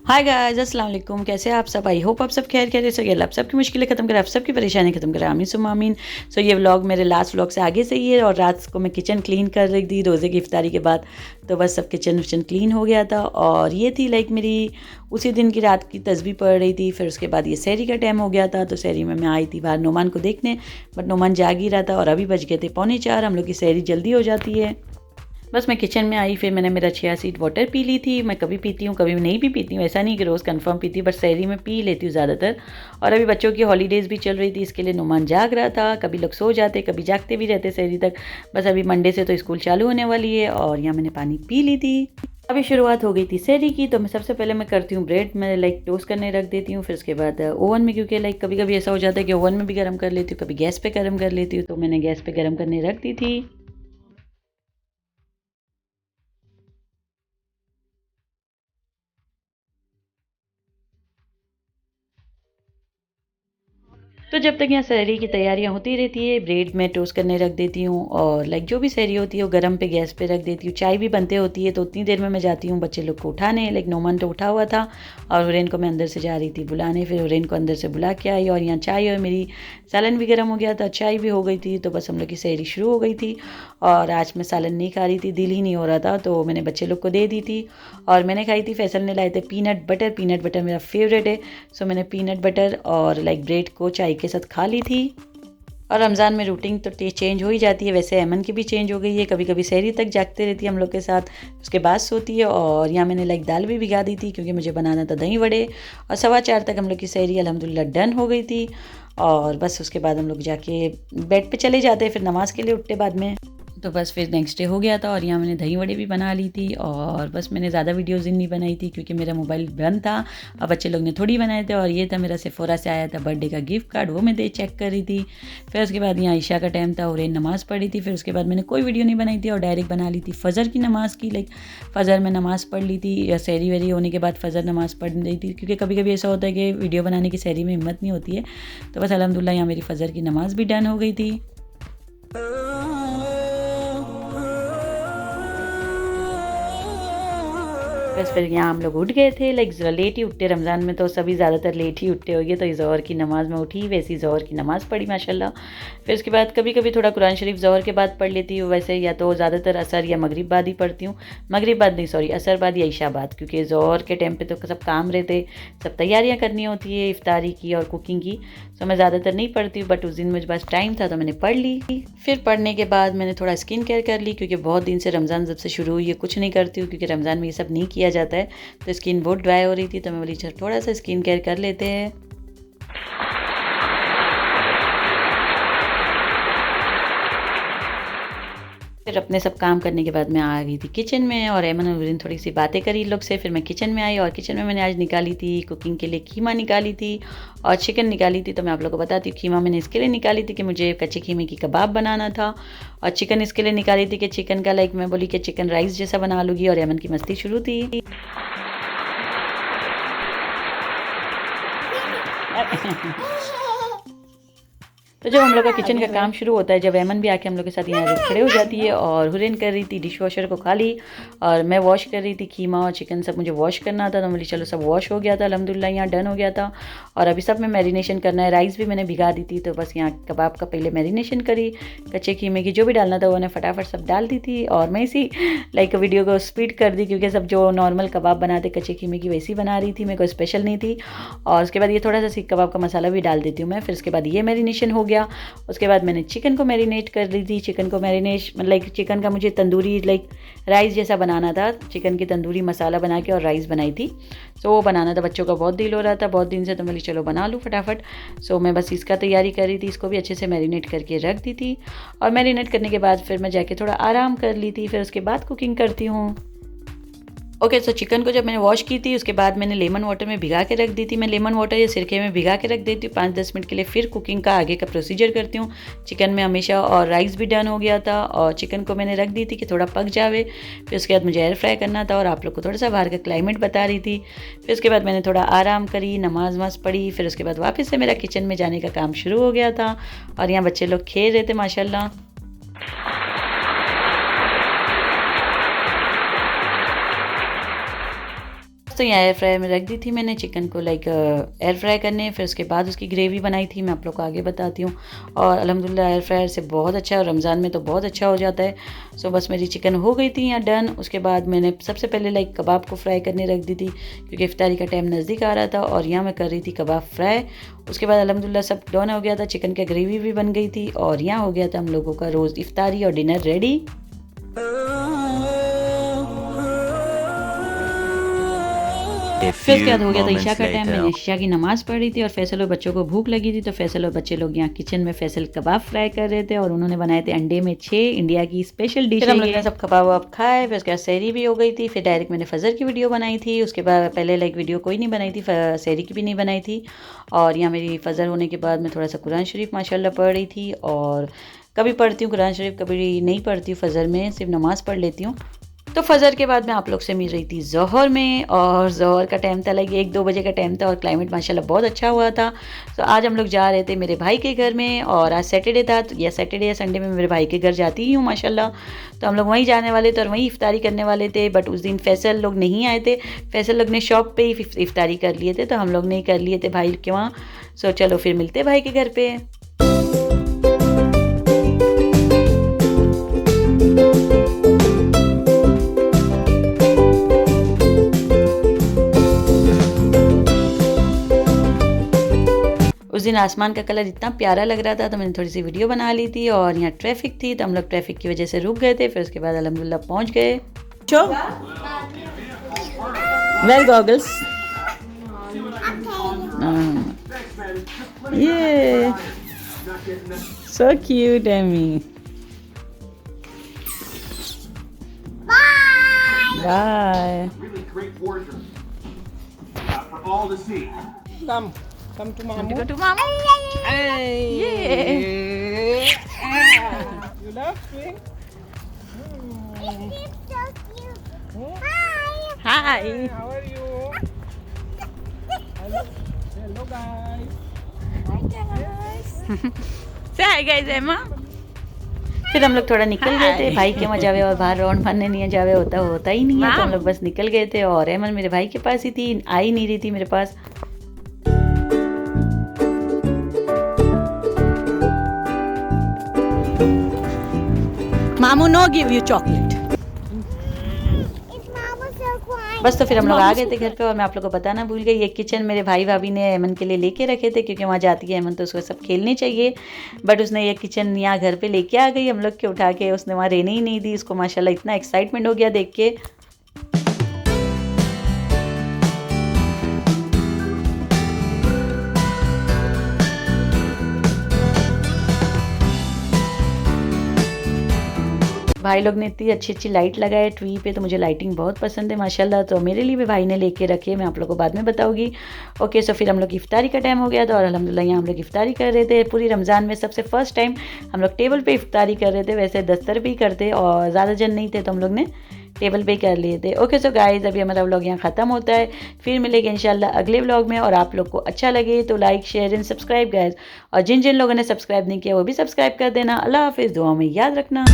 Hi guys, अस्सलाम वालेकुम। कैसे हैं आप सब? आई होप आप सब खैर खैरियत से होंगे। आप सबकी मुश्किलें खत्म करें, आप सबकी परेशानी खत्म करें, आमीन सुम्मा आमीन। सो ये व्लॉग मेरे लास्ट व्लॉग से आगे से ही है। और रात को मैं किचन क्लीन कर रही थी रोज़े की इफ्तारी के बाद, तो बस सब किचन विचन क्लीन हो गया था। और ये थी लाइक मेरी उसी दिन की रात की तस्बीह पढ़ रही थी। फिर उसके बाद ये सहरी का टाइम हो गया था, तो सहरी में मैं आई थी बाहर नोमान को देखने, बट नोमान जाग ही रहा था और अभी बज गए थे 3:45। हम लोग की सहरी जल्दी हो जाती है। बस मैं किचन में आई, फिर मैंने मेरा 6 सीट वाटर पी ली थी। मैं कभी पीती हूँ कभी नहीं भी पीती हूँ, ऐसा नहीं कि रोज़ कंफर्म पीती, बट सहरी में पी लेती हूँ ज़्यादातर। और अभी बच्चों की हॉलीडेज़ भी चल रही थी, इसके लिए नुमान जाग रहा था। कभी लोग सो जाते, कभी जागते भी रहते सहरी तक। बस अभी मंडे से तो स्कूल चालू होने वाली है और यहाँ मैंने पानी पी ली थी। अभी शुरुआत हो गई थी सहरी की, तो मैं सबसे पहले मैं करती हूँ ब्रेड। मैं लाइक टोस्ट करने रख देती हूँ। फिर उसके बाद ओवन में, क्योंकि लाइक कभी कभी ऐसा हो जाता है कि ओवन में भी गर्म कर लेती हूँ, कभी गैस पे गर्म कर लेती हूँ, तो मैंने गैस पे गर्म करने रख दी थी। तो जब तक यहाँ सहरी की तैयारियाँ होती रहती है, ब्रेड में टोस्ट करने रख देती हूँ और लाइक जो भी सहरी होती है वो गरम पे गैस पे रख देती हूँ। चाय भी बनते होती है, तो उतनी देर में मैं जाती हूँ बच्चे लोग को उठाने। लाइक नोमान तो उठा हुआ था और हुरैन को मैं अंदर से जा रही थी बुलाने। फिर हुरैन को अंदर से बुला के आई और यहाँ चाय और मेरी सालन भी गर्म हो गया था, चाय भी हो गई थी, तो बस हम लोग की सहरी शुरू हो गई थी। और आज मैं सालन नहीं खा रही थी, दिल ही नहीं हो रहा था, तो मैंने बच्चे लोग को दे दी थी और मैंने खाई थी। फैसल ने लाए थे पीनट बटर। पीनट बटर मेरा फेवरेट है, सो मैंने पीनट बटर और लाइक ब्रेड को चाय के साथ खा ली थी। और रमज़ान में रूटीन तो चेंज हो ही जाती है, वैसे अमन की भी चेंज हो गई है। कभी कभी सहरी तक जागते रहती है हम लोग के साथ, उसके बाद सोती है। और यहाँ मैंने लाइक दाल भी भिगा दी थी क्योंकि मुझे बनाना था दही वड़े। और 4:15 तक हम लोग की सहरी अल्हम्दुलिल्लाह डन हो गई थी। और बस उसके बाद हम लोग जाके बेड पे चले जाते हैं, फिर नमाज़ के लिए उठते बाद में। तो बस फिर नेक्स्ट डे हो गया था और यहाँ मैंने दही वड़े भी बना ली थी। और बस मैंने ज़्यादा वीडियोज़ इन नहीं बनाई थी क्योंकि मेरा मोबाइल बंद था और बच्चे लोग ने थोड़ी बनाए थे। और ये था मेरा सेफोरा से आया था बर्थडे का गिफ्ट कार्ड, वो मैं दे चेक कर रही थी। फिर उसके बाद यहाँ ईशा का टाइम था और नमाज़ पढ़ी थी। फिर उसके बाद मैंने कोई वीडियो नहीं बनाई थी और डायरेक्ट बना ली थी फ़जर की नमाज़ की। लाइक फ़जर में नमाज़ पढ़ ली थी, या सहरी वहरी होने के बाद फ़जर नमाज़ पढ़ रही थी, क्योंकि कभी कभी ऐसा होता है कि वीडियो बनाने की सहरी में हिम्मत नहीं होती है। तो बस अल्हम्दुलिल्लाह यहाँ मेरी फ़जर की नमाज़ भी डन हो गई थी। बस फिर यहाँ हम लोग उठ गए थे, लाइक लेट ही उठते। रमज़ान में तो सभी ज़्यादातर लेट ही उठते होंगे, तो ज़ोहर की नमाज़ में उठी, वैसी ज़ोहर की नमाज़ पढ़ी माशाल्लाह। फिर उसके बाद कभी कभी थोड़ा कुरान शरीफ ज़ोहर के बाद पढ़ लेती हूँ, वैसे या तो ज़्यादातर असर या मगरिब बाद ही पढ़ती हूँ। मगरिब बाद नहीं, सॉरी, असर बाद या ईशा बाद, क्योंकि ज़ोहर के टाइम पर तो सब काम रहते, सब तैयारियाँ करनी होती है इफ्तारी की और कुकिंग की। तो मैं ज़्यादातर नहीं पढ़ती हूँ, बट उस दिन मुझे पास टाइम था तो मैंने पढ़ ली। फिर पढ़ने के बाद मैंने थोड़ा स्किन केयर कर ली, क्योंकि बहुत दिन से रमज़ान जब से शुरू हुई है कुछ नहीं करती हूँ, क्योंकि रमज़ान में ये सब नहीं किया जाता है। तो स्किन बहुत ड्राई हो रही थी, तो मैं बोली चल थोड़ा सा स्किन केयर कर लेते हैं। फिर अपने सब काम करने के बाद मैं आ गई थी किचन में और एमन और विरिन थोड़ी सी बातें करी लोग से। फिर मैं किचन में आई और किचन में मैंने आज निकाली थी कुकिंग के लिए कीमा निकाली थी और चिकन निकाली थी। तो मैं आप लोगों को बताती हूँ, कीमा मैंने इसके लिए निकाली थी कि मुझे कच्चे कीमे की कबाब बनाना था, और चिकन इसके लिए निकाली थी कि चिकन का लाइक मैं बोली कि चिकन राइस जैसा बना लूँगी। और एमन की मस्ती शुरू थी। तो जब हम लोग का किचन का काम शुरू होता है, जब एमन भी आके हम लोग के साथ यहाँ खड़े हो जाती है। और हुरैन कर रही थी डिश वॉशर को खाली और मैं वॉश कर रही थी कीमा और चिकन, सब मुझे वॉश करना था। तो बोली चलो सब वॉश हो गया था, अल्हम्दुलिल्लाह यहाँ डन हो गया था। और अभी सब में मैरिनेशन करना है। राइस भी मैंने भिगा दी थी, तो बस यहाँ कबाब का पहले मैरिनेशन करी, कच्चे कीमे की जो भी डालना था वो मैंने फटाफट सब डाल दी थी। और मैं इसी लाइक वीडियो को स्पीड कर दी, क्योंकि सब जो नॉर्मल कबाब बनाते कच्चे कीमे की वैसी बना रही थी, मेरे को स्पेशल नहीं थी। और उसके बाद ये थोड़ा सा सीख कबाब का मसाला भी डाल देती हूँ मैं। फिर उसके बाद ये मैरिनेशन हो गया। उसके बाद मैंने चिकन को मैरिनेट कर ली थी। चिकन को मैरिनेट लाइक चिकन का मुझे तंदूरी लाइक राइस जैसा बनाना था, चिकन की तंदूरी मसाला बना के और राइस बनाई थी। सो वो बनाना था, बच्चों का बहुत दिल हो रहा था बहुत दिन से, तो बोली चलो बना लूँ फटाफट। सो मैं बस इसका तैयारी कर रही थी, इसको भी अच्छे से मैरिनेट करके रख दी थी। और मैरिनेट करने के बाद फिर मैं जाके थोड़ा आराम कर ली थी, फिर उसके बाद कुकिंग करती हूँ। ओके, सो चिकन को जब मैंने वॉश की थी उसके बाद मैंने लेमन वाटर में भिगा के रख दी थी। मैं लेमन वाटर या सिरके में भिगा के रख देती हूँ 5-10 मिनट के लिए, फिर कुकिंग का आगे का प्रोसीजर करती हूँ चिकन में हमेशा। और राइस भी डन हो गया था और चिकन को मैंने रख दी थी कि थोड़ा पक जावे। फिर उसके बाद मुझे एयर फ्राई करना था और आप लोग को थोड़ा सा बाहर का क्लाइमेट बता रही थी। फिर उसके बाद मैंने थोड़ा आराम करी, नमाज वमाज पढ़ी। फिर उसके बाद वापस से मेरा किचन में जाने का काम शुरू हो गया था और यहाँ बच्चे लोग खेल रहे थे माशाल्लाह। तो यहाँ एयर फ्रायर में रख दी थी मैंने चिकन को लाइक एयर फ्राई करने, फिर उसके बाद उसकी ग्रेवी बनाई थी, मैं आप लोग को आगे बताती हूँ। और अल्हम्दुलिल्लाह एयर फ्रायर से बहुत अच्छा है और रमज़ान में तो बहुत अच्छा हो जाता है। सो बस मेरी चिकन हो गई थी यहाँ डन। उसके बाद मैंने सबसे पहले लाइक कबाब को फ्राई करने रख दी थी क्योंकि इफ्तारी का टाइम नज़दीक आ रहा था और यहाँ मैं कर रही थी कबाब फ्राई। उसके बाद अल्हम्दुलिल्लाह सब डन हो गया था, चिकन की ग्रेवी भी बन गई थी और यहाँ हो गया था हम लोगों का रोज़ इफ्तारी और डिनर रेडी। फिर उसके बाद हो गया था ईशा का टाइम, मैंने ईशा की नमाज़ पढ़ रही थी और फैसल और बच्चों को भूख लगी थी तो फैसल और बच्चे लोग यहाँ किचन में फैसल कबाब फ्राई कर रहे थे और उन्होंने बनाए थे अंडे में 6 इंडिया की स्पेशल डिश। हम लोग ने सब कबाब वबाब खाए, फिर उसके बाद सहरी भी हो गई थी। फिर डायरेक्ट मैंने फजर की वीडियो बनाई थी, उसके बाद पहले लाइक वीडियो कोई नहीं बनाई थी, सहरी की भी नहीं बनाई थी। और यहाँ मेरी फजर होने के बाद मैं थोड़ा सा कुरान शरीफ माशाल्लाह पढ़ रही थी और कभी पढ़ती हूँ कुरान शरीफ, कभी नहीं पढ़ती हूँ फजर में, सिर्फ नमाज़ पढ़ लेती हूँ। तो फजर के बाद मैं आप लोग से मिल रही थी ज़ोहर में और ज़ोहर का टाइम था लाइक 1-2 बजे का टाइम था और क्लाइमेट माशाल्लाह बहुत अच्छा हुआ था। तो आज हम लोग जा रहे थे मेरे भाई के घर में और आज सैटरडे था, तो या सैटरडे या संडे में मेरे भाई के घर जाती ही हूँ माशाल्लाह। तो हम लोग वहीं जाने वाले थे और वहीं इफ्तारी करने वाले थे, बट उस दिन फैसल लोग नहीं आए थे, फैसल लोग ने शॉप पर ही इफ्तारी कर लिए थे तो हम लोग नहीं कर लिए थे भाई के वहाँ। सो चलो फिर मिलते भाई के घर पे। उस दिन आसमान का कलर इतना प्यारा लग रहा था तो मैंने थोड़ी सी वीडियो बना ली थी और यहाँ ट्रैफिक थी तो हम लोग ट्रैफिक की वजह से रुक गए थे। फिर उसके बाद अल्हम्दुलिल्लाह पहुँच गए। वेयर गॉगल्स, ये so cute Amy, bye. Come to mama. Go to mama. Hey. Yeah. You love swing? It's so cute. Hi. Hi. How are you? Hello guys. Hi guys. Say hi guys, Emma. फिर हम लोग थोड़ा निकल गए थे भाई के वहाँ जावे और बाहर राउंड मारने नहीं जावे होता ही नहीं है, तो हम लोग बस निकल गए थे और एमन मेरे भाई के पास ही थी, आ ही नहीं रही थी मेरे पास। मामू नो गिव यू चॉकलेट। बस तो फिर हम लोग आ गए थे घर पे और मैं आप लोग को बताना भूल गई, ये किचन मेरे भाई भाभी ने एमन के लिए लेके रखे थे क्योंकि वहाँ जाती है एमन तो उसको सब खेलने चाहिए, बट उसने ये किचन यहाँ घर पे लेके आ गई हम लोग के उठा के, उसने वहाँ रहने ही नहीं दी। उसको माशाल्लाह इतना एक्साइटमेंट हो गया देख के। भाई लोग ने इतनी अच्छी अच्छी लाइट लगाए ट्री पे, तो मुझे लाइटिंग बहुत पसंद है माशाल्लाह, तो मेरे लिए भी भाई ने लेके रखे, मैं आप लोग को बाद में बताऊंगी। ओके, सो फिर हम लोग इफ्तारी का टाइम हो गया था और अल्हम्दुलिल्लाह यहाँ हम लोग इफ्तारी कर रहे थे। पूरी रमज़ान में सबसे फर्स्ट टाइम हम लोग टेबल पे इफ्तारी कर रहे थे, वैसे दस्तर भी करते और ज़्यादा जन नहीं थे तो हम लोग ने टेबल पे कर लिए थे। ओके सो गाइस, अभी हमारा व्लॉग यहाँ ख़त्म होता है, फिर मिलेंगे इंशाल्लाह अगले व्लॉग में। और आप लोग को अच्छा लगे तो like share and subscribe guys, और जिन जिन लोगों ने सब्सक्राइब नहीं किया वो भी सब्सक्राइब कर देना। अल्लाह हाफिज़, दुआ में याद रखना।